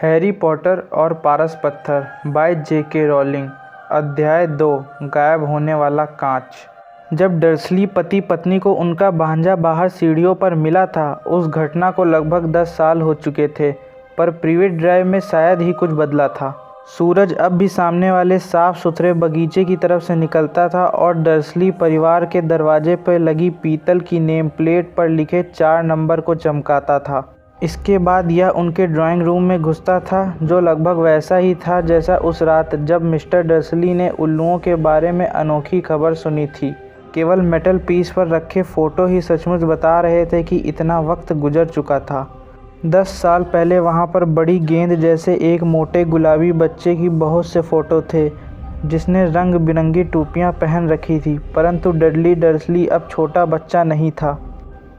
Harry Potter और पारस पत्थर bye J.K. Rolling. अध्याय 2 गायब होने वाला कांच। जब डर्सली पति पत्नी को उनका भांजा बाहर सीढ़ियों पर मिला था, उस घटना को लगभग 10 साल हो चुके थे, पर प्रिवेट ड्राइव में शायद ही कुछ बदला था। सूरज अब भी सामने वाले साफ सुथरे बगीचे की तरफ से निकलता था और डर्सली परिवार के दरवाजे पर लगी पीतल की नेम प्लेट पर लिखे 4 नंबर को चमकाता था। इसके बाद यह उनके ड्राइंग रूम में घुसता था, जो लगभग वैसा ही था जैसा उस रात जब मिस्टर डर्सली ने उल्लुओं के बारे में अनोखी खबर सुनी थी। केवल मेटल पीस पर रखे फ़ोटो ही सचमुच बता रहे थे कि इतना वक्त गुजर चुका था। 10 साल पहले वहाँ पर बड़ी गेंद जैसे एक मोटे गुलाबी बच्चे की बहुत से फ़ोटो थे, जिसने रंग बिरंगी टोपियाँ पहन रखी थी, परंतु डडली डर्सली अब छोटा बच्चा नहीं था।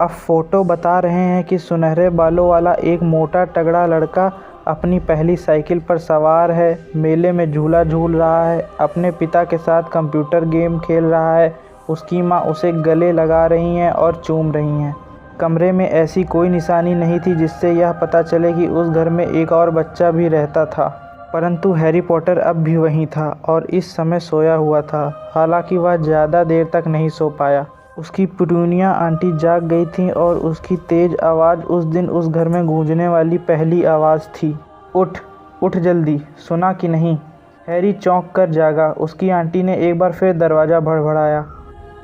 अब फ़ोटो बता रहे हैं कि सुनहरे बालों वाला एक मोटा तगड़ा लड़का अपनी पहली साइकिल पर सवार है, मेले में झूला झूल रहा है, अपने पिता के साथ कंप्यूटर गेम खेल रहा है। उसकी माँ उसे गले लगा रही हैं और चूम रही हैं। कमरे में ऐसी कोई निशानी नहीं थी जिससे यह पता चले कि उस घर में एक और बच्चा भी रहता था, परंतु हैरी पॉटर अब भी वहीं था और इस समय सोया हुआ था। हालांकि वह ज़्यादा देर तक नहीं सो पाया। उसकी पिटूनिया आंटी जाग गई थीं और उसकी तेज़ आवाज़ उस दिन उस घर में गूंजने वाली पहली आवाज़ थी। उठ उठ जल्दी, सुना कि नहीं? हैरी चौंक कर जागा। उसकी आंटी ने एक बार फिर दरवाज़ा भड़बड़ाया।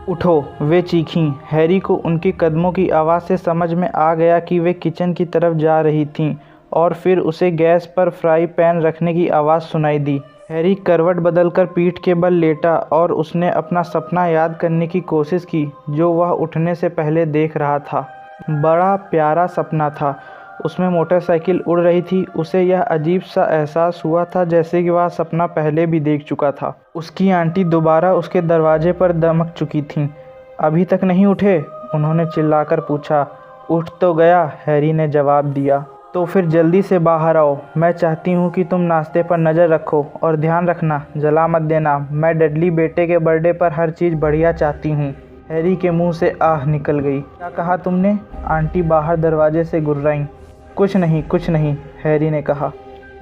उठो, वे चीखीं। हैरी को उनके कदमों की आवाज़ से समझ में आ गया कि वे किचन की तरफ जा रही थीं, और फिर उसे गैस पर फ्राई पैन रखने की आवाज़ सुनाई दी। हैरी करवट बदलकर पीठ के बल लेटा और उसने अपना सपना याद करने की कोशिश की जो वह उठने से पहले देख रहा था। बड़ा प्यारा सपना था। उसमें मोटरसाइकिल उड़ रही थी। उसे यह अजीब सा एहसास हुआ था जैसे कि वह सपना पहले भी देख चुका था। उसकी आंटी दोबारा उसके दरवाजे पर दमक चुकी थीं। अभी तक नहीं उठे? उन्होंने चिल्लाकर पूछा। उठ तो गया, हैरी ने जवाब दिया। तो फिर जल्दी से बाहर आओ। मैं चाहती हूँ कि तुम नाश्ते पर नज़र रखो और ध्यान रखना, जला मत देना। मैं डडली बेटे के बर्थडे पर हर चीज़ बढ़िया चाहती हूँ। हैरी के मुंह से आह निकल गई। क्या कहा तुमने? आंटी बाहर दरवाजे से गुर्राईं। कुछ नहीं, हैरी ने कहा।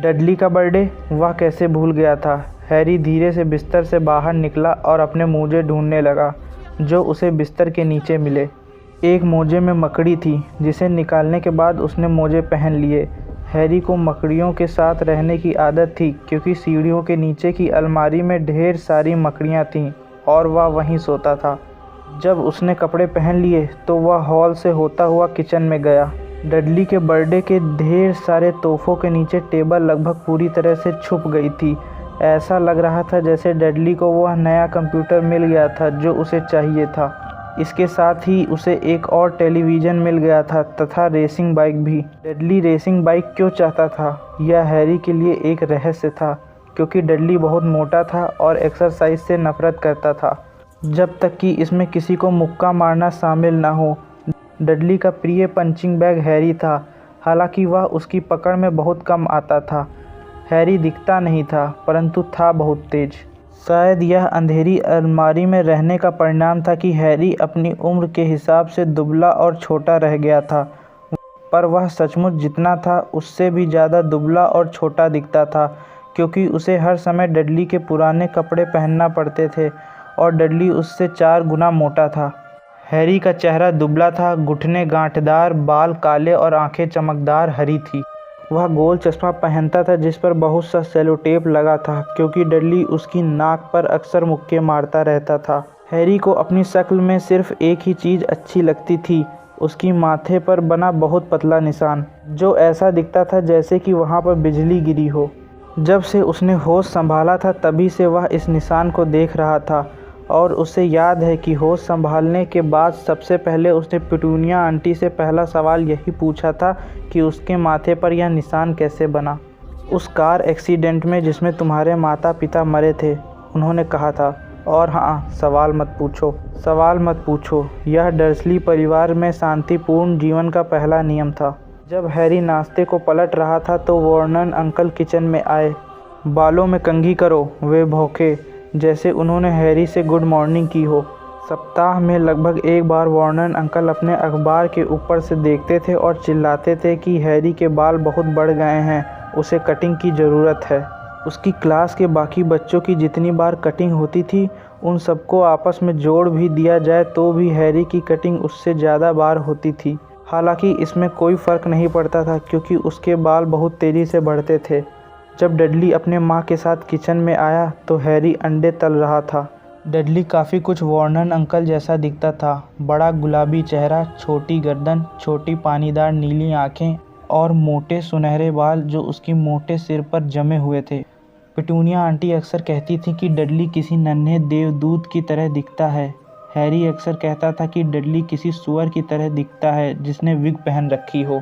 डडली का बर्थडे? वह कैसे भूल गया था। हैरी धीरे से बिस्तर से बाहर निकला और अपने मोजे ढूंढने लगा, जो उसे बिस्तर के नीचे मिले। एक मोजे में मकड़ी थी, जिसे निकालने के बाद उसने मोजे पहन लिए। हैरी को मकड़ियों के साथ रहने की आदत थी, क्योंकि सीढ़ियों के नीचे की अलमारी में ढेर सारी मकड़ियाँ थीं और वह वहीं सोता था। जब उसने कपड़े पहन लिए तो वह हॉल से होता हुआ किचन में गया। डडली के बर्थडे के ढेर सारे तोहफों के नीचे टेबल लगभग पूरी तरह से छुप गई थी। ऐसा लग रहा था जैसे डडली को वह नया कंप्यूटर मिल गया था जो उसे चाहिए था। इसके साथ ही उसे एक और टेलीविज़न मिल गया था तथा रेसिंग बाइक भी। डडली रेसिंग बाइक क्यों चाहता था, यह हैरी के लिए एक रहस्य था, क्योंकि डडली बहुत मोटा था और एक्सरसाइज से नफरत करता था, जब तक कि इसमें किसी को मुक्का मारना शामिल न हो। डडली का प्रिय पंचिंग बैग हैरी था, हालांकि वह उसकी पकड़ में बहुत कम आता था। हैरी दिखता नहीं था, परंतु था बहुत तेज। शायद यह अंधेरी अलमारी में रहने का परिणाम था कि हैरी अपनी उम्र के हिसाब से दुबला और छोटा रह गया था, पर वह सचमुच जितना था उससे भी ज़्यादा दुबला और छोटा दिखता था, क्योंकि उसे हर समय डडली के पुराने कपड़े पहनना पड़ते थे और डडली उससे 4 गुना मोटा था। हैरी का चेहरा दुबला था, घुटने गांठदार, बाल काले और आंखें चमकदार हरी थी। वह गोल चश्मा पहनता था जिस पर बहुत सा सेलो टेप लगा था, क्योंकि डडली उसकी नाक पर अक्सर मुक्के मारता रहता था। हैरी को अपनी शक्ल में सिर्फ एक ही चीज़ अच्छी लगती थी, उसकी माथे पर बना बहुत पतला निशान, जो ऐसा दिखता था जैसे कि वहाँ पर बिजली गिरी हो। जब से उसने होश संभाला था तभी से वह इस निशान को देख रहा था, और उसे याद है कि होश संभालने के बाद सबसे पहले उसने पिटूनिया आंटी से पहला सवाल यही पूछा था कि उसके माथे पर यह निशान कैसे बना। उस कार एक्सीडेंट में जिसमें तुम्हारे माता पिता मरे थे, उन्होंने कहा था। और हाँ, सवाल मत पूछो। यह डर्सली परिवार में शांतिपूर्ण जीवन का पहला नियम था। जब हैरी नाश्ते को पलट रहा था तो वर्नन अंकल किचन में आए। बालों में कंघी करो, वे भौंके, जैसे उन्होंने हैरी से गुड मॉर्निंग की हो। सप्ताह में लगभग एक बार वर्नन अंकल अपने अखबार के ऊपर से देखते थे और चिल्लाते थे कि हैरी के बाल बहुत बढ़ गए हैं, उसे कटिंग की ज़रूरत है। उसकी क्लास के बाकी बच्चों की जितनी बार कटिंग होती थी, उन सबको आपस में जोड़ भी दिया जाए तो भी हैरी की कटिंग उससे ज़्यादा बार होती थी। हालांकि इसमें कोई फ़र्क नहीं पड़ता था क्योंकि उसके बाल बहुत तेज़ी से बढ़ते थे। जब डडली अपने माँ के साथ किचन में आया तो हैरी अंडे तल रहा था। डडली काफ़ी कुछ वॉर्नन अंकल जैसा दिखता था। बड़ा गुलाबी चेहरा, छोटी गर्दन, छोटी पानीदार नीली आँखें और मोटे सुनहरे बाल जो उसकी मोटे सिर पर जमे हुए थे। पिटूनिया आंटी अक्सर कहती थी कि डडली किसी नन्हे देवदूत की तरह दिखता है। हैरी अक्सर कहता था कि डडली किसी सूअर की तरह दिखता है जिसने विग पहन रखी हो।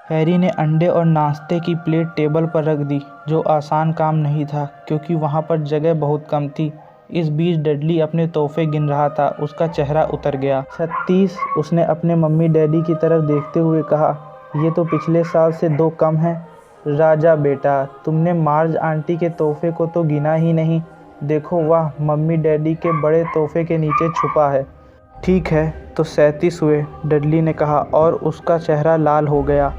हैरी ने अंडे और नाश्ते की प्लेट टेबल पर रख दी, जो आसान काम नहीं था क्योंकि वहाँ पर जगह बहुत कम थी। इस बीच डडली अपने तोहफे गिन रहा था। उसका चेहरा उतर गया। 36, उसने अपने मम्मी डैडी की तरफ देखते हुए कहा। ये तो पिछले साल से 2 कम है। राजा बेटा, तुमने मार्ज आंटी के तोहफे को तो गिना ही नहीं। देखो वह मम्मी डैडी के बड़े तोहफे के नीचे छुपा है। ठीक है, तो 37 हुए, डडली ने कहा और उसका चेहरा लाल हो गया।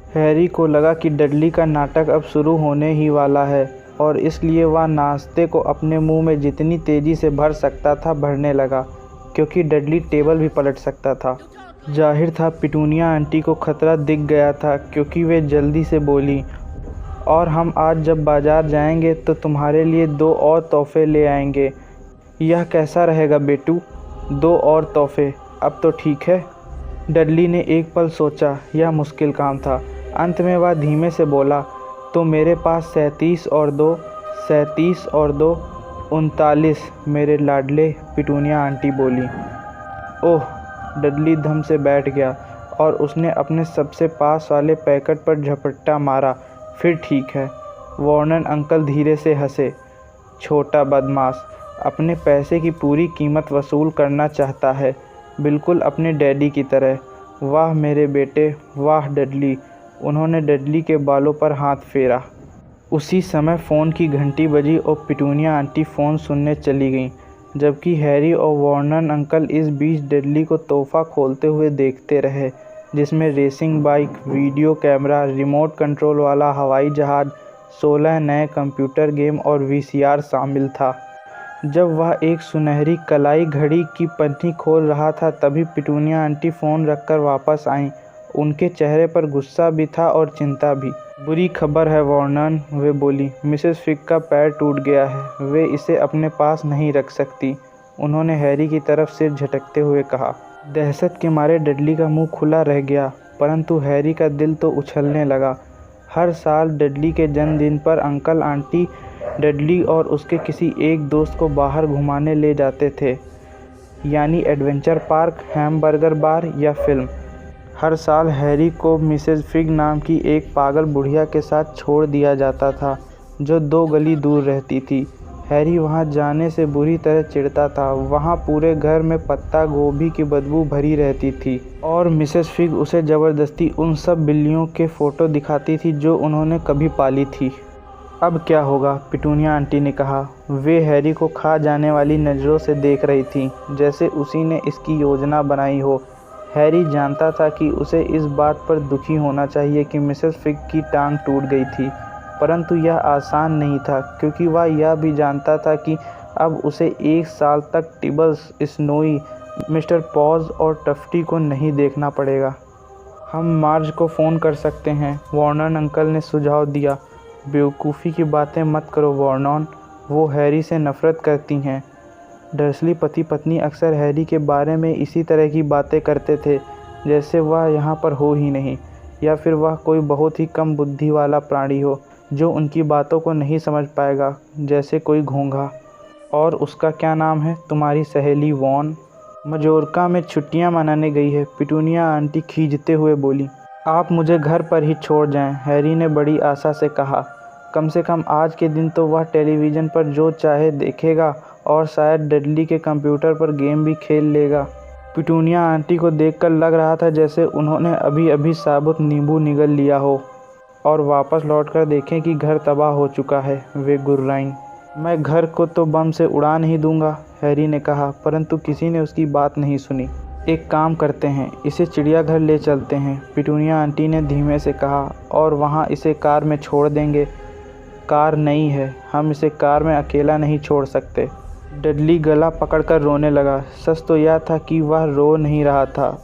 हैरी को लगा कि डडली का नाटक अब शुरू होने ही वाला है और इसलिए वह नाश्ते को अपने मुंह में जितनी तेज़ी से भर सकता था भरने लगा, क्योंकि डडली टेबल भी पलट सकता था। जाहिर था पिटूनिया आंटी को खतरा दिख गया था क्योंकि वे जल्दी से बोली, और हम आज जब बाज़ार जाएंगे तो तुम्हारे लिए 2 और तोहफे ले आएंगे। यह कैसा रहेगा बेटू? 2 और तोहफे? अब तो ठीक है। डडली ने एक पल सोचा। यह मुश्किल काम था। अंत में वह धीमे से बोला, तो मेरे पास 37 और 2, 37 और 2, 39 मेरे लाडले, पिटूनिया आंटी बोली। ओह! डडली दम से बैठ गया और उसने अपने सबसे पास वाले पैकेट पर झपट्टा मारा। फिर ठीक है। वॉर्नन अंकल धीरे से हंसे। छोटा बदमाश, अपने पैसे की पूरी कीमत वसूल करना चाहता है, बिल्कुल अपने डैडी की तरह। वाह मेरे बेटे, वाह डडली। उन्होंने डडली के बालों पर हाथ फेरा। उसी समय फ़ोन की घंटी बजी और पिटूनिया आंटी फ़ोन सुनने चली गईं, जबकि हैरी और वॉर्नन अंकल इस बीच डडली को तोहफ़ा खोलते हुए देखते रहे, जिसमें racing bike, video camera, remote control वाला हवाई जहाज़, 16 नए कंप्यूटर गेम और वीसीआर शामिल था। जब वह एक सुनहरी कलाई घड़ी की पन्नी खोल रहा था तभी पिटूनिया आंटी फ़ोन रखकर वापस आईं। उनके चेहरे पर गुस्सा भी था और चिंता भी। बुरी खबर है वॉर्नन, वे बोली। मिसेस फिग का पैर टूट गया है, वे इसे अपने पास नहीं रख सकती। उन्होंने हैरी की तरफ सिर झटकते हुए कहा। दहशत के मारे डडली का मुंह खुला रह गया, परंतु हैरी का दिल तो उछलने लगा। हर साल डडली के जन्मदिन पर अंकल आंटी डडली और उसके किसी एक दोस्त को बाहर घुमाने ले जाते थे, यानी एडवेंचर पार्क, हैमबर्गर बार या फिल्म। हर साल हैरी को मिसेस फिग नाम की एक पागल बुढ़िया के साथ छोड़ दिया जाता था, जो 2 गली दूर रहती थी। हैरी वहां जाने से बुरी तरह चिढ़ता था। वहां पूरे घर में पत्ता गोभी की बदबू भरी रहती थी और मिसेस फिग उसे ज़बरदस्ती उन सब बिल्लियों के फ़ोटो दिखाती थी जो उन्होंने कभी पाली थी। अब क्या होगा? पिटूनिया आंटी ने कहा। वे हैरी को खा जाने वाली नज़रों से देख रही थीं, जैसे उसी ने इसकी योजना बनाई हो। हैरी जानता था कि उसे इस बात पर दुखी होना चाहिए कि मिसेस फिग की टांग टूट गई थी, परंतु यह आसान नहीं था क्योंकि वह यह भी जानता था कि अब उसे 1 साल तक टिबल्स, स्नोई, मिस्टर पॉज और टफ्टी को नहीं देखना पड़ेगा। हम मार्ज को फ़ोन कर सकते हैं, वॉर्नन अंकल ने सुझाव दिया। बेवकूफ़ी की बातें मत करो वॉर्नन, वो हैरी से नफ़रत करती हैं। डर्सली पति पत्नी अक्सर हैरी के बारे में इसी तरह की बातें करते थे, जैसे वह यहाँ पर हो ही नहीं, या फिर वह कोई बहुत ही कम बुद्धि वाला प्राणी हो जो उनकी बातों को नहीं समझ पाएगा, जैसे कोई घोंघा। और उसका क्या नाम है, तुम्हारी सहेली वॉन? मजोर्का में छुट्टियां मनाने गई है, पिटूनिया आंटी खींचते हुए बोली। आप मुझे घर पर ही छोड़ जाएं, हैरी ने बड़ी आशा से कहा। कम से कम आज के दिन तो वह टेलीविज़न पर जो चाहे देखेगा और शायद डडली के कंप्यूटर पर गेम भी खेल लेगा। पिटूनिया आंटी को देखकर लग रहा था जैसे उन्होंने अभी अभी साबुत नींबू निगल लिया हो और वापस लौटकर देखें कि घर तबाह हो चुका है। वे गुर्राईं। मैं घर को तो बम से उड़ा नहीं दूंगा, हैरी ने कहा, परंतु किसी ने उसकी बात नहीं सुनी। एक काम करते हैं, इसे चिड़ियाघर ले चलते हैं, पिटूनिया आंटी ने धीमे से कहा, और वहाँ इसे कार में छोड़ देंगे। कार नई है, हम इसे कार में अकेला नहीं छोड़ सकते। डडली गला पकड़कर रोने लगा। सच तो यह था कि वह रो नहीं रहा था।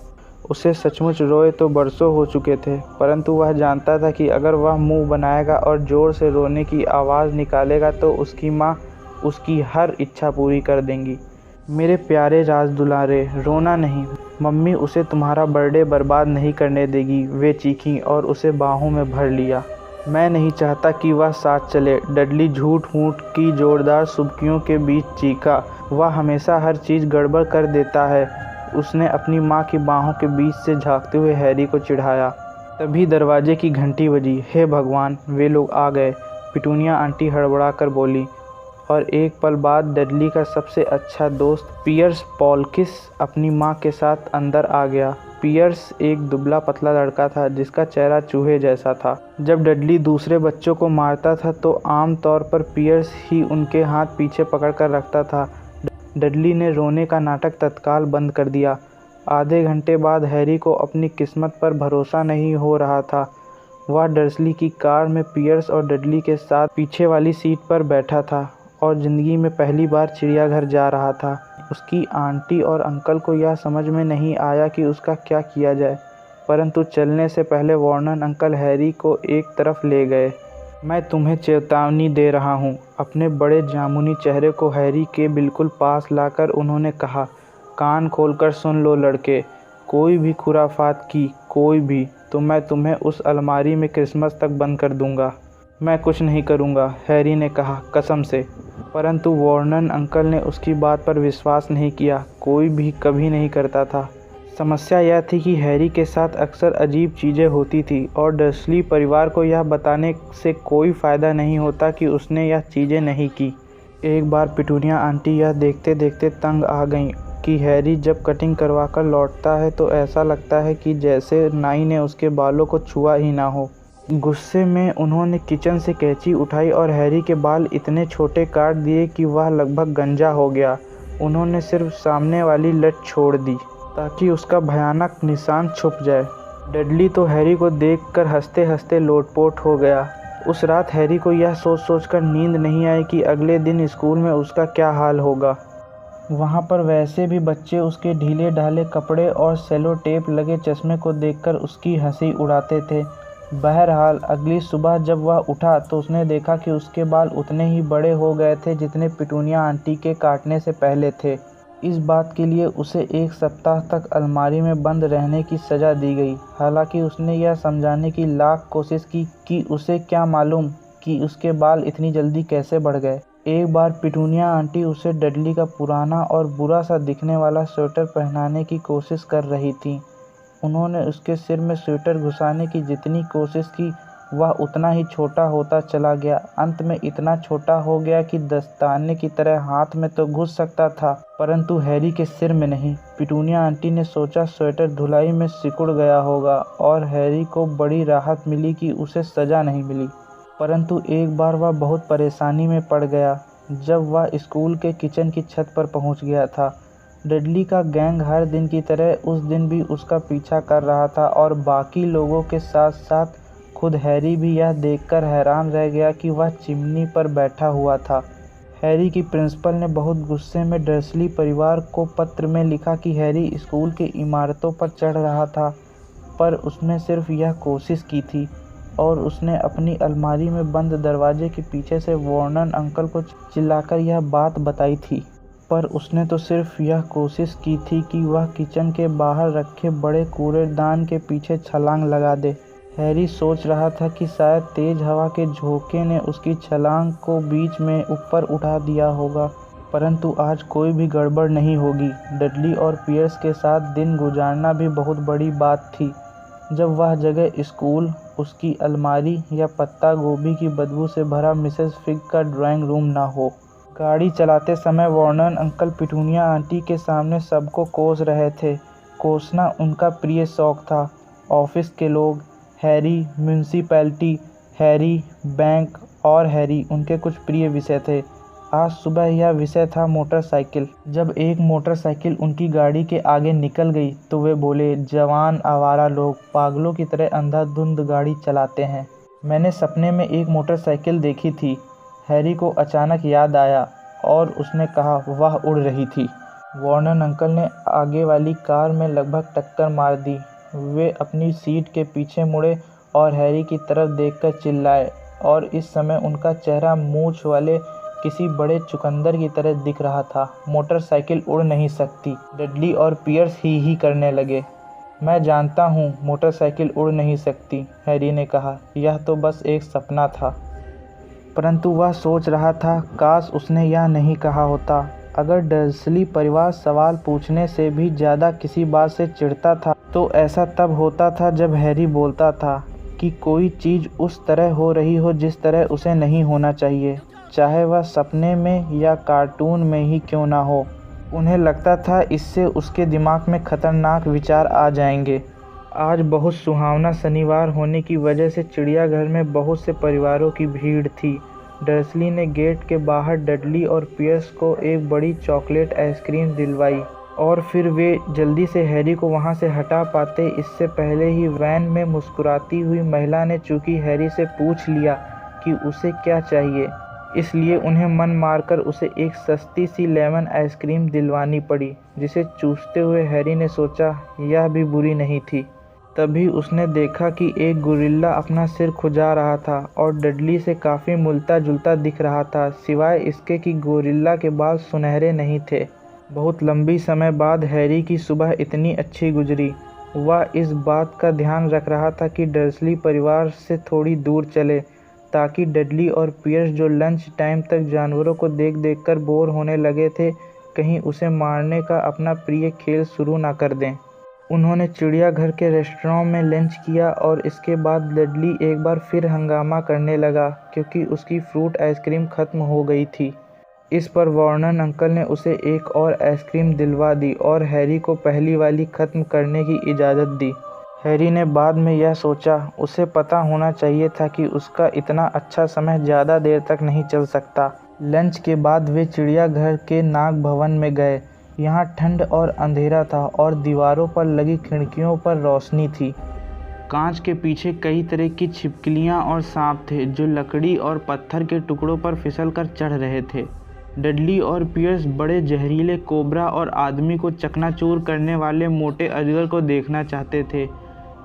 उसे सचमुच रोए तो बरसों हो चुके थे, परंतु वह जानता था कि अगर वह मुंह बनाएगा और ज़ोर से रोने की आवाज़ निकालेगा तो उसकी माँ उसकी हर इच्छा पूरी कर देंगी। मेरे प्यारे राज दुलारे, रोना नहीं, मम्मी उसे तुम्हारा बर्थडे बर्बाद नहीं करने देगी, वे चीखीं और उसे बाहों में भर लिया। मैं नहीं चाहता कि वह साथ चले, डडली झूठ-मूठ की जोरदार सुबकियों के बीच चीखा। वह हमेशा हर चीज़ गड़बड़ कर देता है। उसने अपनी माँ की बाहों के बीच से झाँकते हुए हैरी को चिढ़ाया। तभी दरवाजे की घंटी बजी। हे भगवान, वे लोग आ गए, पिटूनिया आंटी हड़बड़ाकर बोली। और एक पल बाद डडली का सबसे अच्छा दोस्त पियर्स पॉलकिस अपनी माँ के साथ अंदर आ गया। पियर्स एक दुबला पतला लड़का था जिसका चेहरा चूहे जैसा था। जब डडली दूसरे बच्चों को मारता था तो आम तौर पर पियर्स ही उनके हाथ पीछे पकड़कर रखता था। डडली ने रोने का नाटक तत्काल बंद कर दिया। आधे घंटे बाद हैरी को अपनी किस्मत पर भरोसा नहीं हो रहा था। वह डर्सली की कार में पियर्स और डडली के साथ पीछे वाली सीट पर बैठा था और ज़िंदगी में पहली बार चिड़ियाघर जा रहा था। उसकी आंटी और अंकल को यह समझ में नहीं आया कि उसका क्या किया जाए, परंतु चलने से पहले वॉर्नन अंकल हैरी को एक तरफ ले गए। मैं तुम्हें चेतावनी दे रहा हूँ। अपने बड़े जामुनी चेहरे को हैरी के बिल्कुल पास लाकर उन्होंने कहा, कान खोलकर सुन लो लड़के, कोई भी खुराफात की, कोई भी, तो मैं तुम्हें उस अलमारी में क्रिसमस तक बंद कर दूंगा। मैं कुछ नहीं करूंगा, हैरी ने कहा, कसम से। परंतु वॉर्नन अंकल ने उसकी बात पर विश्वास नहीं किया। कोई भी कभी नहीं करता था। समस्या यह थी कि हैरी के साथ अक्सर अजीब चीज़ें होती थी और डर्सली परिवार को यह बताने से कोई फ़ायदा नहीं होता कि उसने यह चीज़ें नहीं की। एक बार पिटूनिया आंटी यह देखते देखते तंग आ गईं कि हैरी जब कटिंग करवाकर लौटता है तो ऐसा लगता है कि जैसे नाई ने उसके बालों को छुआ ही ना हो। गुस्से में उन्होंने किचन से कैंची उठाई और हैरी के बाल इतने छोटे काट दिए कि वह लगभग गंजा हो गया। उन्होंने सिर्फ सामने वाली लट छोड़ दी ताकि उसका भयानक निशान छुप जाए। डडली तो हैरी को देखकर हंसते हंसते लोटपोट हो गया। उस रात हैरी को यह सोच सोचकर नींद नहीं आई कि अगले दिन स्कूल में उसका क्या हाल होगा। वहाँ पर वैसे भी बच्चे उसके ढीले ढाले कपड़े और सेलो टेप लगे चश्मे को देखकर उसकी हंसी उड़ाते थे। बहरहाल अगली सुबह जब वह उठा तो उसने देखा कि उसके बाल उतने ही बड़े हो गए थे जितने पिटूनिया आंटी के काटने से पहले थे। इस बात के लिए उसे 1 सप्ताह तक अलमारी में बंद रहने की सज़ा दी गई। हालांकि उसने यह समझाने की लाख कोशिश की कि उसे क्या मालूम कि उसके बाल इतनी जल्दी कैसे बढ़ गए। एक बार पिटूनिया आंटी उसे डडली का पुराना और बुरा सा दिखने वाला स्वेटर पहनाने की कोशिश कर रही थी। उन्होंने उसके सिर में स्वेटर घुसाने की जितनी कोशिश की वह उतना ही छोटा होता चला गया। अंत में इतना छोटा हो गया कि दस्ताने की तरह हाथ में तो घुस सकता था, परंतु हैरी के सिर में नहीं। पिटूनिया आंटी ने सोचा स्वेटर धुलाई में सिकुड़ गया होगा और हैरी को बड़ी राहत मिली कि उसे सज़ा नहीं मिली। परंतु एक बार वह बहुत परेशानी में पड़ गया जब वह स्कूल के किचन की छत पर पहुंच गया था। डडली का गैंग हर दिन की तरह उस दिन भी उसका पीछा कर रहा था और बाकी लोगों के साथ साथ खुद हैरी भी यह देखकर हैरान रह गया कि वह चिमनी पर बैठा हुआ था। हैरी की प्रिंसिपल ने बहुत गुस्से में डर्सली परिवार को पत्र में लिखा कि हैरी स्कूल की इमारतों पर चढ़ रहा था, पर उसने सिर्फ यह कोशिश की थी और उसने अपनी अलमारी में बंद दरवाजे के पीछे से वॉर्नन अंकल को चिल्लाकर यह बात बताई थी। पर उसने तो सिर्फ यह कोशिश की थी कि वह किचन के बाहर रखे बड़े कूड़ेदान के पीछे छलांग लगा दे। हैरी सोच रहा था कि शायद तेज हवा के झोंके ने उसकी छलांग को बीच में ऊपर उठा दिया होगा, परंतु आज कोई भी गड़बड़ नहीं होगी। डडली और पियर्स के साथ दिन गुजारना भी बहुत बड़ी बात थी। जब वह जगह स्कूल, उसकी अलमारी या पत्ता गोभी की बदबू से भरा मिसेस फिग का ड्राइंग रूम ना हो। गाड़ी चलाते समय वॉर्नन अंकल पिटूनिया आंटी के सामने सबको कोस रहे थे। कोसना उनका प्रिय शौक था। ऑफिस के लोग, हैरी, म्यूनिसिपैलिटी, हैरी, बैंक और हैरी उनके कुछ प्रिय विषय थे। आज सुबह यह विषय था मोटरसाइकिल। जब एक मोटरसाइकिल उनकी गाड़ी के आगे निकल गई तो वे बोले, जवान आवारा लोग पागलों की तरह अंधाधुंध गाड़ी चलाते हैं। मैंने सपने में एक मोटरसाइकिल देखी थी। हैरी को अचानक याद आया और उसने कहा, वह उड़ रही थी। वॉर्नन अंकल ने आगे वाली कार में लगभग टक्कर मार दी। वे अपनी सीट के पीछे मुड़े और हैरी की तरफ देखकर चिल्लाए, और इस समय उनका चेहरा मूंछ वाले किसी बड़े चुकंदर की तरह दिख रहा था। मोटरसाइकिल उड़ नहीं सकती। डडली और पियर्स ही करने लगे। मैं जानता हूँ मोटरसाइकिल उड़ नहीं सकती, हैरी ने कहा। यह तो बस एक सपना था। परंतु वह सोच रहा था, काश उसने यह नहीं कहा होता। अगर डर्सली परिवार सवाल पूछने से भी ज़्यादा किसी बात से चिढ़ता था तो ऐसा तब होता था जब हैरी बोलता था कि कोई चीज़ उस तरह हो रही हो जिस तरह उसे नहीं होना चाहिए, चाहे वह सपने में या कार्टून में ही क्यों ना हो। उन्हें लगता था इससे उसके दिमाग में खतरनाक विचार आ जाएंगे। आज बहुत सुहावना शनिवार होने की वजह से चिड़ियाघर में बहुत से परिवारों की भीड़ थी। डर्सली ने गेट के बाहर डडली और पियर्स को एक बड़ी चॉकलेट आइसक्रीम दिलवाई और फिर वे जल्दी से हैरी को वहां से हटा पाते इससे पहले ही वैन में मुस्कुराती हुई महिला ने चूंकि हैरी से पूछ लिया कि उसे क्या चाहिए, इसलिए उन्हें मन मारकर उसे एक सस्ती सी लेमन आइसक्रीम दिलवानी पड़ी, जिसे चूसते हुए हैरी ने सोचा यह भी बुरी नहीं थी। तभी उसने देखा कि एक गोरिल्ला अपना सिर खुजा रहा था और डडली से काफ़ी मिलता जुलता दिख रहा था, सिवाय इसके कि गोरिल्ला के बाल सुनहरे नहीं थे। बहुत लंबी समय बाद हैरी की सुबह इतनी अच्छी गुजरी। वह इस बात का ध्यान रख रहा था कि डर्सली परिवार से थोड़ी दूर चले, ताकि डडली और पियर्स जो लंच टाइम तक जानवरों को देख देख कर बोर होने लगे थे, कहीं उसे मारने का अपना प्रिय खेल शुरू ना कर दें। उन्होंने चिड़ियाघर के रेस्टोरेंट में लंच किया और इसके बाद डडली एक बार फिर हंगामा करने लगा क्योंकि उसकी फ्रूट आइसक्रीम ख़त्म हो गई थी। इस पर वॉर्नन अंकल ने उसे एक और आइसक्रीम दिलवा दी और हैरी को पहली वाली ख़त्म करने की इजाज़त दी। हैरी ने बाद में यह सोचा, उसे पता होना चाहिए था कि उसका इतना अच्छा समय ज़्यादा देर तक नहीं चल सकता। लंच के बाद वे चिड़ियाघर के नाग भवन में गए। यहाँ ठंड और अंधेरा था और दीवारों पर लगी खिड़कियों पर रोशनी थी। कांच के पीछे कई तरह की छिपकलियाँ और सांप थे जो लकड़ी और पत्थर के टुकड़ों पर फिसलकर चढ़ रहे थे। डडली और पियर्स बड़े जहरीले कोबरा और आदमी को चकनाचूर करने वाले मोटे अजगर को देखना चाहते थे।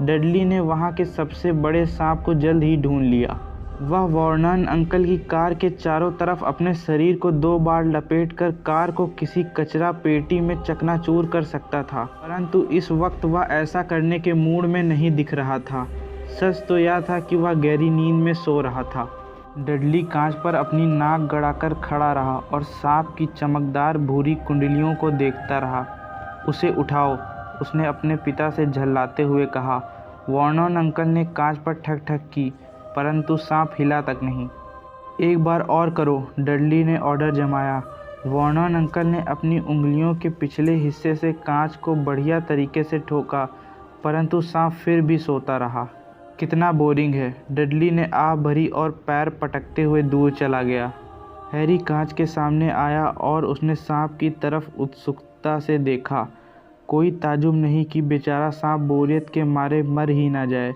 डडली ने वहाँ के सबसे बड़े सांप को जल्द ही ढूंढ लिया। वह वॉर्नन अंकल की कार के चारों तरफ अपने शरीर को 2 बार लपेटकर कार को किसी कचरा पेटी में चकनाचूर कर सकता था, परंतु इस वक्त वह ऐसा करने के मूड में नहीं दिख रहा था। सच तो यह था कि वह गहरी नींद में सो रहा था। डडली कांच पर अपनी नाक गड़ाकर खड़ा रहा और सांप की चमकदार भूरी कुंडलियों को देखता रहा। उसे उठाओ, उसने अपने पिता से झल्लाते हुए कहा। वॉर्नन अंकल ने कांच पर ठक ठक की, परंतु सांप हिला तक नहीं। एक बार और करो, डडली ने ऑर्डर जमाया। वॉर्नन अंकल ने अपनी उंगलियों के पिछले हिस्से से कांच को बढ़िया तरीके से ठोका, परंतु सांप फिर भी सोता रहा। कितना बोरिंग है, डडली ने आह भरी और पैर पटकते हुए दूर चला गया। हैरी कांच के सामने आया और उसने सांप की तरफ उत्सुकता से देखा। कोई ताजुब नहीं कि बेचारा सांप बोरियत के मारे मर ही ना जाए।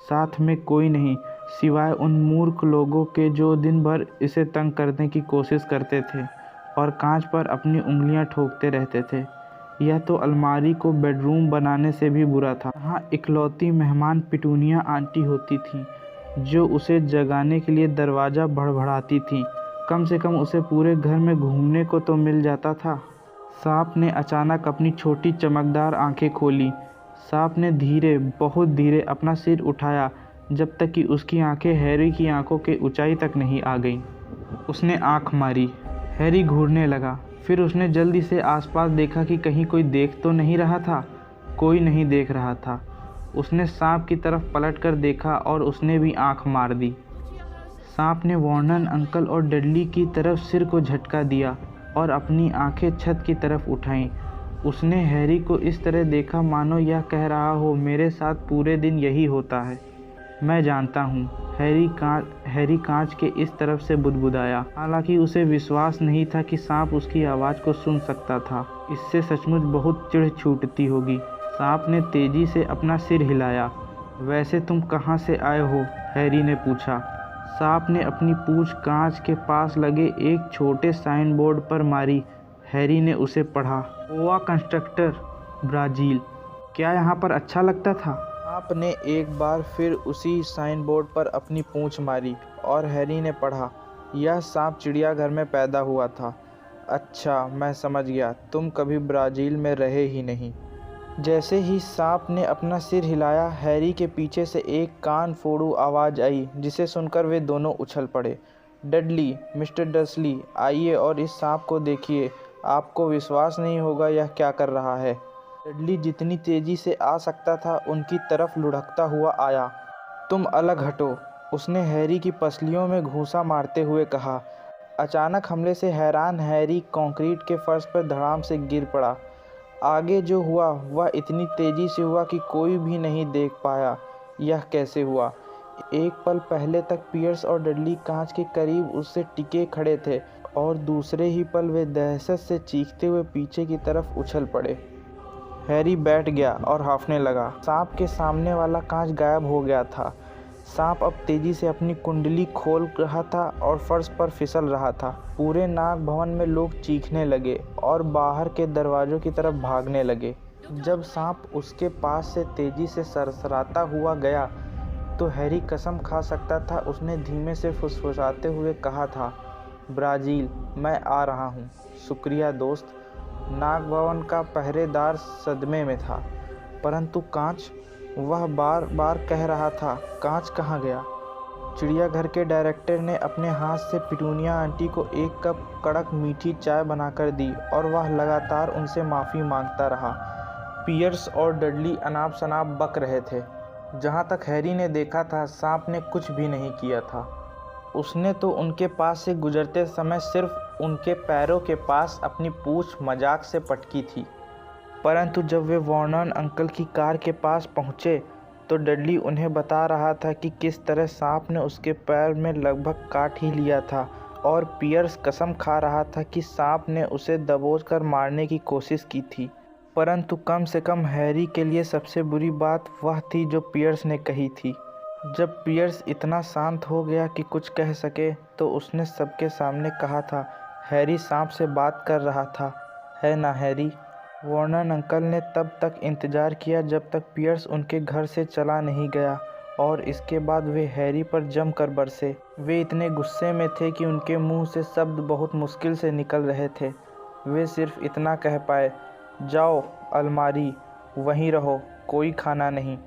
साथ में कोई नहीं सिवाय उन मूर्ख लोगों के जो दिन भर इसे तंग करने की कोशिश करते थे और कांच पर अपनी उंगलियां ठोकते रहते थे। यह तो अलमारी को बेडरूम बनाने से भी बुरा था। यहाँ इकलौती मेहमान पिटूनिया आंटी होती थी जो उसे जगाने के लिए दरवाज़ा भड़भड़ाती थी। कम से कम उसे पूरे घर में घूमने को तो मिल जाता था। सांप ने अचानक अपनी छोटी चमकदार आंखें खोली। सांप ने धीरे, बहुत धीरे अपना सिर उठाया जब तक कि उसकी आंखें हैरी की आंखों के ऊंचाई तक नहीं आ गईं। उसने आंख मारी। हैरी घूरने लगा। फिर उसने जल्दी से आसपास देखा कि कहीं कोई देख तो नहीं रहा था। कोई नहीं देख रहा था। उसने सांप की तरफ पलटकर देखा और उसने भी आंख मार दी। सांप ने वॉर्नन अंकल और डडली की तरफ सिर को झटका दिया और अपनी आंखें छत की तरफ उठाईं। उसने हैरी को इस तरह देखा मानो यह कह रहा हो, मेरे साथ पूरे दिन यही होता है। मैं जानता हूँ। हैरी कांच के इस तरफ से बुदबुदाया। हालांकि उसे विश्वास नहीं था कि सांप उसकी आवाज़ को सुन सकता था। इससे सचमुच बहुत चिढ़ छूटती होगी। सांप ने तेजी से अपना सिर हिलाया। वैसे तुम कहाँ से आए हो? हैरी ने पूछा। सांप ने अपनी पूंछ कांच के पास लगे एक छोटे साइन बोर्ड पर मारी। हैरी ने उसे पढ़ा। Goa constructor, Brazil. क्या यहाँ पर अच्छा लगता था? आपने एक बार फिर उसी साइन बोर्ड पर अपनी पूंछ मारी और हैरी ने पढ़ा, यह सांप चिड़ियाघर में पैदा हुआ था। अच्छा, मैं समझ गया, तुम कभी ब्राज़ील में रहे ही नहीं। जैसे ही सांप ने अपना सिर हिलाया, हैरी के पीछे से एक कान फोड़ू आवाज़ आई, जिसे सुनकर वे दोनों उछल पड़े। डडली, मिस्टर डर्सली, आइए और इस सांप को देखिए। आपको विश्वास नहीं होगा यह क्या कर रहा है। डडली जितनी तेज़ी से आ सकता था उनकी तरफ लुढ़कता हुआ आया। तुम अलग हटो, उसने हैरी की पसलियों में घूंसा मारते हुए कहा। अचानक हमले से हैरान हैरी कंक्रीट के फर्श पर धड़ाम से गिर पड़ा। आगे जो हुआ वह इतनी तेज़ी से हुआ कि कोई भी नहीं देख पाया यह कैसे हुआ। एक पल पहले तक पियर्स और डडली कांच के करीब उससे टिके खड़े थे और दूसरे ही पल वे दहशत से चीखते हुए पीछे की तरफ उछल पड़े। हैरी बैठ गया और हांफने लगा। सांप के सामने वाला कांच गायब हो गया था। सांप अब तेजी से अपनी कुंडली खोल रहा था और फर्श पर फिसल रहा था। पूरे नाग भवन में लोग चीखने लगे और बाहर के दरवाजों की तरफ भागने लगे। जब सांप उसके पास से तेजी से सरसराता हुआ गया तो हैरी कसम खा सकता था उसने धीमे से फुसफुसाते हुए कहा था, ब्राज़ील, मैं आ रहा हूँ। शुक्रिया दोस्त। नाग भवन का पहरेदार सदमे में था। परंतु कांच, वह बार बार कह रहा था, कांच कहाँ गया? चिड़ियाघर के डायरेक्टर ने अपने हाथ से पिटूनिया आंटी को एक कप कड़क मीठी चाय बनाकर दी और वह लगातार उनसे माफ़ी मांगता रहा। पियर्स और डडली अनाप शनाप बक रहे थे। जहाँ तक हैरी ने देखा था, सांप ने कुछ भी नहीं किया था। उसने तो उनके पास से गुजरते समय सिर्फ उनके पैरों के पास अपनी पूंछ मजाक से पटकी थी। परंतु जब वे वॉर्नन अंकल की कार के पास पहुंचे तो डडली उन्हें बता रहा था कि किस तरह सांप ने उसके पैर में लगभग काट ही लिया था और पियर्स कसम खा रहा था कि सांप ने उसे दबोचकर मारने की कोशिश की थी। परंतु कम से कम हैरी के लिए सबसे बुरी बात वह थी जो पियर्स ने कही थी। जब पियर्स इतना शांत हो गया कि कुछ कह सके तो उसने सबके सामने कहा था, हैरी सांप से बात कर रहा था, है ना हैरी? वॉर्नन अंकल ने तब तक इंतज़ार किया जब तक पियर्स उनके घर से चला नहीं गया और इसके बाद वे हैरी पर जमकर बरसे। वे इतने गुस्से में थे कि उनके मुंह से शब्द बहुत मुश्किल से निकल रहे थे। वे सिर्फ इतना कह पाए, जाओ अलमारी, वहीं रहो, कोई खाना नहीं।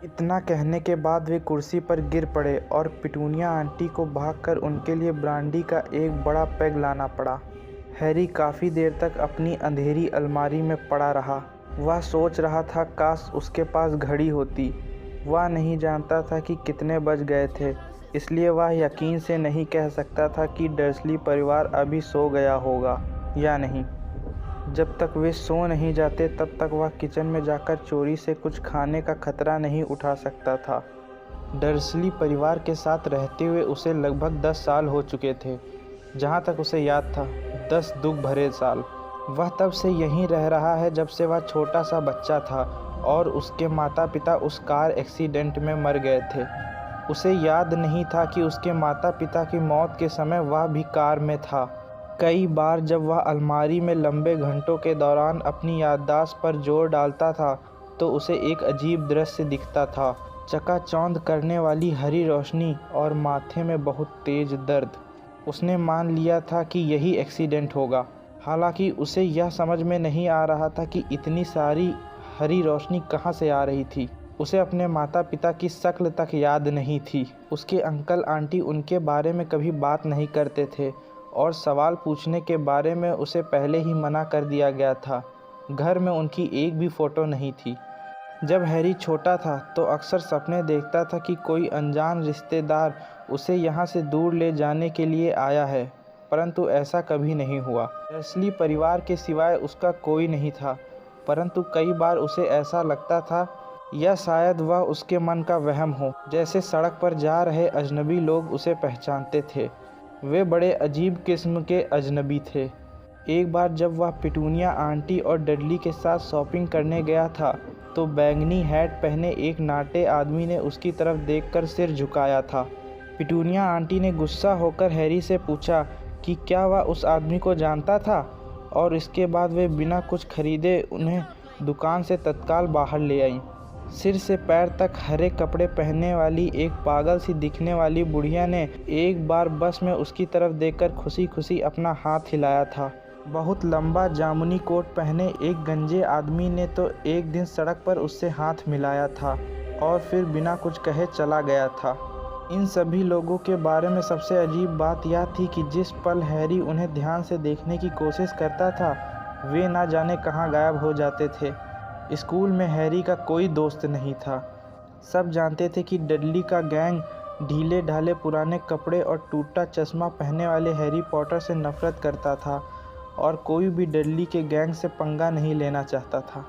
इतना कहने के बाद वे कुर्सी पर गिर पड़े और पिटूनिया आंटी को भागकर उनके लिए ब्रांडी का एक बड़ा पैग लाना पड़ा। हैरी काफ़ी देर तक अपनी अंधेरी अलमारी में पड़ा रहा। वह सोच रहा था काश उसके पास घड़ी होती। वह नहीं जानता था कि कितने बज गए थे, इसलिए वह यकीन से नहीं कह सकता था कि डर्सली परिवार अभी सो गया होगा या नहीं। जब तक वे सो नहीं जाते तब तक वह किचन में जाकर चोरी से कुछ खाने का खतरा नहीं उठा सकता था। डर्सली परिवार के साथ रहते हुए उसे लगभग 10 साल हो चुके थे। जहाँ तक उसे याद था, 10 दुख भरे साल। वह तब से यहीं रह रहा है जब से वह छोटा सा बच्चा था और उसके माता पिता उस कार एक्सीडेंट में मर गए थे। उसे याद नहीं था कि उसके माता पिता की मौत के समय वह भी कार में था। कई बार जब वह अलमारी में लंबे घंटों के दौरान अपनी याददाश्त पर जोर डालता था तो उसे एक अजीब दृश्य दिखता था, चकाचौंध करने वाली हरी रोशनी और माथे में बहुत तेज दर्द। उसने मान लिया था कि यही एक्सीडेंट होगा। हालांकि उसे यह समझ में नहीं आ रहा था कि इतनी सारी हरी रोशनी कहाँ से आ रही थी। उसे अपने माता पिता की शक्ल तक याद नहीं थी। उसके अंकल आंटी उनके बारे में कभी बात नहीं करते थे और सवाल पूछने के बारे में उसे पहले ही मना कर दिया गया था। घर में उनकी एक भी फ़ोटो नहीं थी। जब हैरी छोटा था तो अक्सर सपने देखता था कि कोई अनजान रिश्तेदार उसे यहाँ से दूर ले जाने के लिए आया है, परंतु ऐसा कभी नहीं हुआ। डर्सली परिवार के सिवाय उसका कोई नहीं था, परंतु कई बार उसे ऐसा लगता था या शायद वह उसके मन का वहम हो। जैसे सड़क पर जा रहे अजनबी लोग उसे पहचानते थे। वे बड़े अजीब किस्म के अजनबी थे। एक बार जब वह पिटूनिया आंटी और डडली के साथ शॉपिंग करने गया था तो बैंगनी हैट पहने एक नाटे आदमी ने उसकी तरफ देखकर सिर झुकाया था। पिटूनिया आंटी ने गुस्सा होकर हैरी से पूछा कि क्या वह उस आदमी को जानता था, और इसके बाद वे बिना कुछ खरीदे उन्हें दुकान से तत्काल बाहर ले आईं। सिर से पैर तक हरे कपड़े पहनने वाली एक पागल सी दिखने वाली बुढ़िया ने एक बार बस में उसकी तरफ देखकर खुशी खुशी अपना हाथ हिलाया था। बहुत लंबा जामुनी कोट पहने एक गंजे आदमी ने तो एक दिन सड़क पर उससे हाथ मिलाया था और फिर बिना कुछ कहे चला गया था। इन सभी लोगों के बारे में सबसे अजीब बात यह थी कि जिस पल हैरी उन्हें ध्यान से देखने की कोशिश करता था वे ना जाने कहाँ गायब हो जाते थे। स्कूल में हैरी का कोई दोस्त नहीं था। सब जानते थे कि डडली का गैंग ढीले ढाले पुराने कपड़े और टूटा चश्मा पहनने वाले हैरी पॉटर से नफरत करता था और कोई भी डडली के गैंग से पंगा नहीं लेना चाहता था।